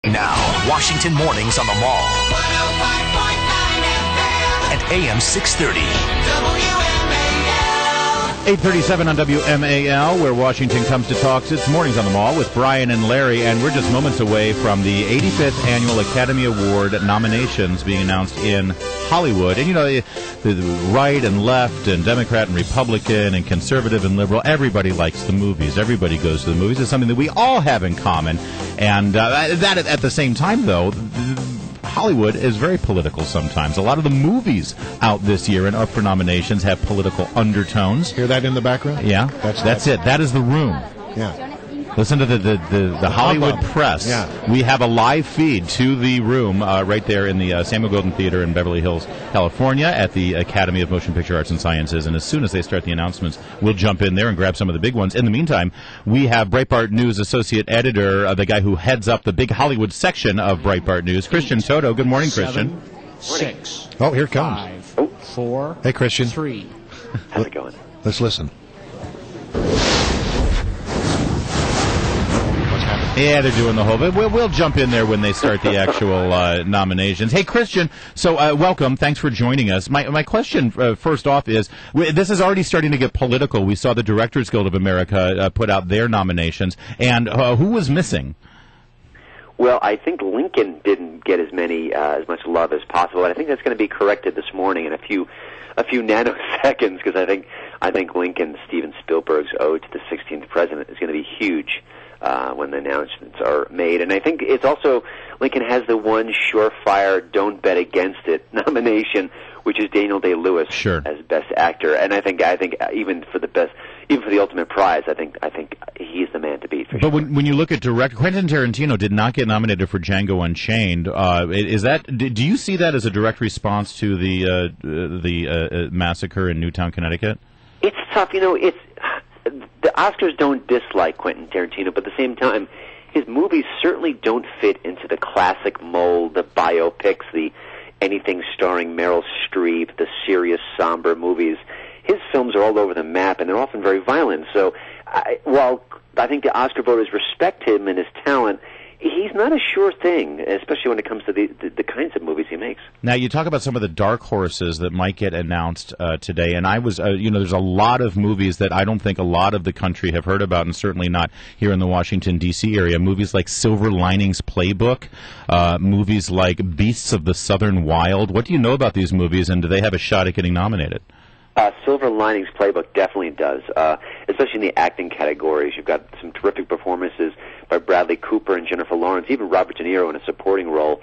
Now, Washington Mornings on the Mall. 105.9 FM. At AM 630. WMAL. 8:37 on WMAL, where Washington comes to talks. It's Mornings on the Mall with Brian and Larry, and we're just moments away from the 85th Annual Academy Award nominations being announced in Hollywood. And, you know, the right and left and Democrat and Republican and conservative and liberal, everybody likes the movies. Everybody goes to the movies. It's something that we all have in common. And that at the same time, though, Hollywood is very political sometimes. A lot of the movies out this year and up for nominations have political undertones. Hear that in the background? Yeah, that's it. That is the room. Yeah. Listen to the Hollywood press. Yeah. We have a live feed to the room right there in the Samuel Goldwyn Theater in Beverly Hills, California, at the Academy of Motion Picture Arts and Sciences. And as soon as they start the announcements, we'll jump in there and grab some of the big ones. In the meantime, we have Breitbart News associate editor, the guy who heads up the big Hollywood section of Breitbart News, Christian Toto. Good morning, Christian. 7, 6. Oh, here it comes. 5, 4. Hey, Christian. 3. How's it going? Let's listen. Yeah, they're doing the whole bit. We'll jump in there when they start the actual nominations. Hey, Christian, so welcome. Thanks for joining us. My question, first off, is this is already starting to get political. We saw the Directors Guild of America put out their nominations, and who was missing? Well, I think Lincoln didn't get as much love as possible. I think that's going to be corrected this morning in a few nanoseconds, because I think Lincoln, Steven Spielberg's ode to the 16th president, is going to be huge when the announcements are made. And I think it's also, Lincoln has the one surefire don't bet against it nomination, which is Daniel Day-Lewis as Best Actor. And I think even for the ultimate prize, I think he's the man to beat. For but sure. when you look at Quentin Tarantino did not get nominated for Django Unchained. Do you see that as a direct response to the massacre in Newtown, Connecticut? It's tough, the Oscars don't dislike Quentin Tarantino, but at the same time, his movies certainly don't fit into the classic mold, the biopics, the anything starring Meryl Streep, the serious, somber movies. His films are all over the map, and they're often very violent. So, while I think the Oscar voters respect him and his talent, he's not a sure thing, especially when it comes to the kinds of movies he makes. Now, you talk about some of the dark horses that might get announced today, and I was, there's a lot of movies that I don't think a lot of the country have heard about, and certainly not here in the Washington, D.C. area. Movies like Silver Linings Playbook, movies like Beasts of the Southern Wild. What do you know about these movies, and do they have a shot at getting nominated? Silver Linings Playbook definitely does, especially in the acting categories. You've got some terrific performances by Bradley Cooper and Jennifer Lawrence, even Robert De Niro in a supporting role.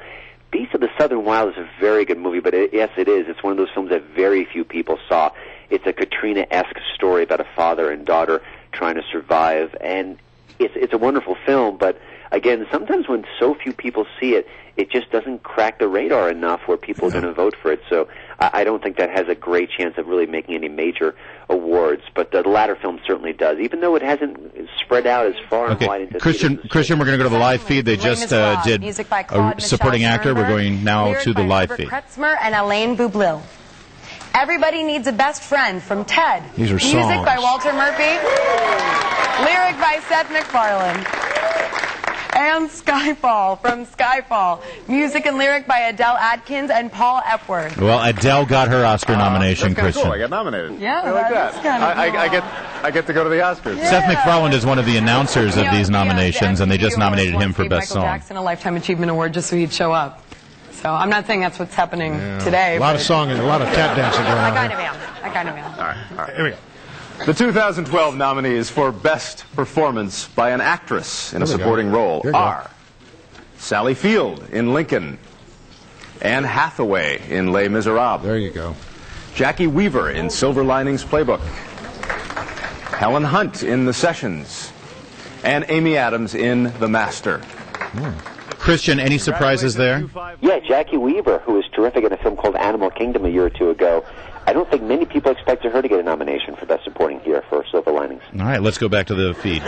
Beasts of the Southern Wild is a very good movie, but yes, it is. It's one of those films that very few people saw. It's a Katrina-esque story about a father and daughter trying to survive, and it's a wonderful film, but again, sometimes when so few people see it, it just doesn't crack the radar enough where people are going to vote for it. So I don't think that has a great chance of really making any major awards. But the latter film certainly does, even though it hasn't spread out as far and wide into Christian, we're going to go to the live feed. They just did a supporting actor. We're going now to the live feed. Kretzmer and Elaine Boublil. Everybody Needs a Best Friend from Ted. These are Music songs. by Walter Murphy. Lyric by Seth MacFarlane. And Skyfall from Skyfall. Music and lyric by Adele Adkins and Paul Epworth. Well, Adele got her Oscar nomination, that's Christian. Cool. I got nominated. Yeah, I like that. kind of I get to go to the Oscars. Yeah. Seth MacFarlane is one of the announcers of these nominations, and they just nominated him for Best Song. Michael Jackson a Lifetime Achievement Award just so he'd show up. So I'm not saying that's what's happening today. A lot of song and a lot of tap dancing going on. I kind of am. All right. Here we go. The 2012 nominees for Best Performance by an Actress in a Supporting Role are Sally Field in Lincoln, Anne Hathaway in Les Miserables. There you go. Jackie Weaver in Silver Linings Playbook, Helen Hunt in The Sessions, and Amy Adams in The Master. Christian, any surprises there? Yeah, Jackie Weaver, who was terrific in a film called Animal Kingdom a year or two ago. I don't think many people expected her to get a nomination for Best Supporting here for Silver Linings. All right, let's go back to the feed.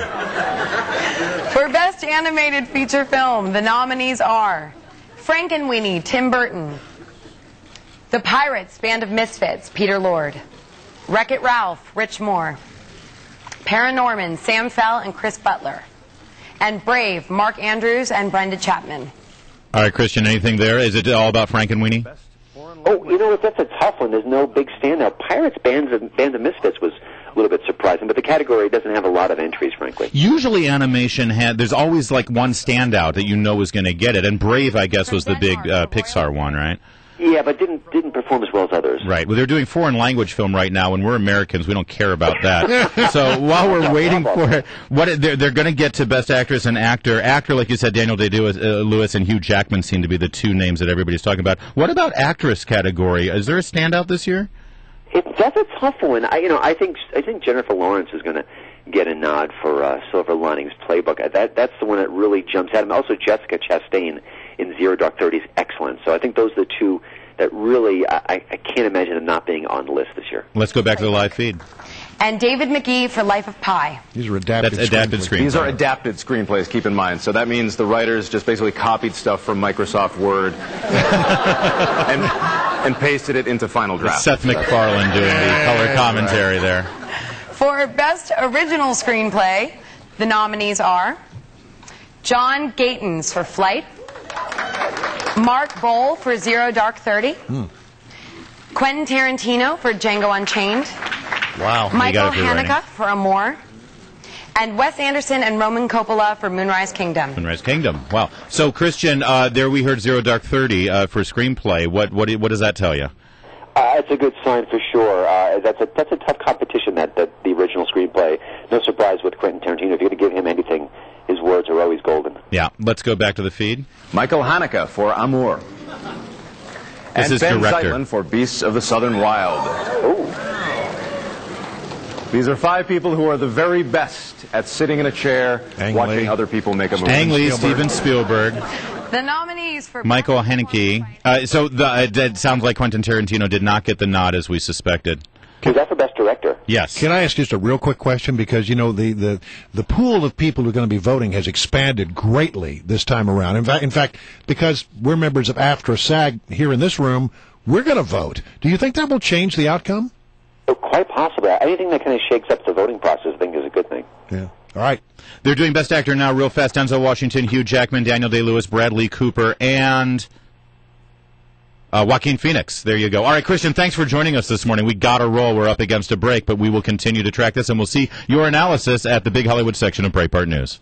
For Best Animated Feature Film, the nominees are Frankenweenie, Tim Burton. The Pirates, Band of Misfits, Peter Lord. Wreck-It Ralph, Rich Moore. Paranorman, Sam Fell and Chris Butler. and Brave, Mark Andrews and Brenda Chapman. All right, Christian, anything there? Is it all about Frankenweenie? Oh, you know what? That's a tough one. There's no big standout. Pirates Band of Misfits was a little bit surprising, but the category doesn't have a lot of entries, frankly. Usually animation there's always like one standout that you know is going to get it, and Brave, I guess, was the big Pixar one, right? Yeah, but didn't perform as well as others. Right. Well, they're doing foreign language film right now, and we're Americans. We don't care about that. So while we're waiting for it, they're going to get to Best Actress and Actor. Actor, like you said, Daniel Day-Lewis and Hugh Jackman seem to be the two names that everybody's talking about. What about Actress category? Is there a standout this year? That's a tough one. I think Jennifer Lawrence is going to get a nod for Silver Linings Playbook. That's the one that really jumps at him. Also, Jessica Chastain in Zero Dark 30 is excellent. So I think those are the two that really I can't imagine them not being on the list this year. Let's go back to the live feed. And David McGee for Life of Pi. These are adapted screenplays. These are adapted screenplays, keep in mind. So that means the writers just basically copied stuff from Microsoft Word and pasted it into Final Draft. Seth MacFarlane doing the color commentary there. For Best Original Screenplay, the nominees are John Gatins for Flight, Mark Bowl for Zero Dark 30, Quentin Tarantino for Django Unchained, Wow. Michael Haneke for Amour, and Wes Anderson and Roman Coppola for Moonrise Kingdom. Moonrise Kingdom. Wow. So, Christian, there we heard Zero Dark 30 for screenplay. What does that tell you? It's a good sign for sure. That's a tough competition, that the original screenplay. No surprise with Quentin Tarantino. If you're going to give him anything, his words are always golden. Yeah. Let's go back to the feed. Michael Haneke for Amour. This and is Ben director. Zeitlin for Beasts of the Southern Wild. Ooh. These are 5 people who are the very best at sitting in a chair, watching other people make a movie. Ang Lee, Steven Spielberg, The nominees for Michael Haneke. So it sounds like Quentin Tarantino did not get the nod as we suspected. Was that for Best Director? Yes. Can I ask just a real quick question? Because, you know, the pool of people who are going to be voting has expanded greatly this time around. In fact, because we're members of AFTRA SAG here in this room, we're going to vote. Do you think that will change the outcome? Oh, quite possibly. Anything that kind of shakes up the voting process, I think, is a good thing. Yeah. All right. They're doing Best Actor now real fast. Denzel Washington, Hugh Jackman, Daniel Day-Lewis, Bradley Cooper, and Joaquin Phoenix. There you go. All right, Christian, thanks for joining us this morning. We got to roll. We're up against a break, but we will continue to track this, and we'll see your analysis at the Big Hollywood section of Breitbart News.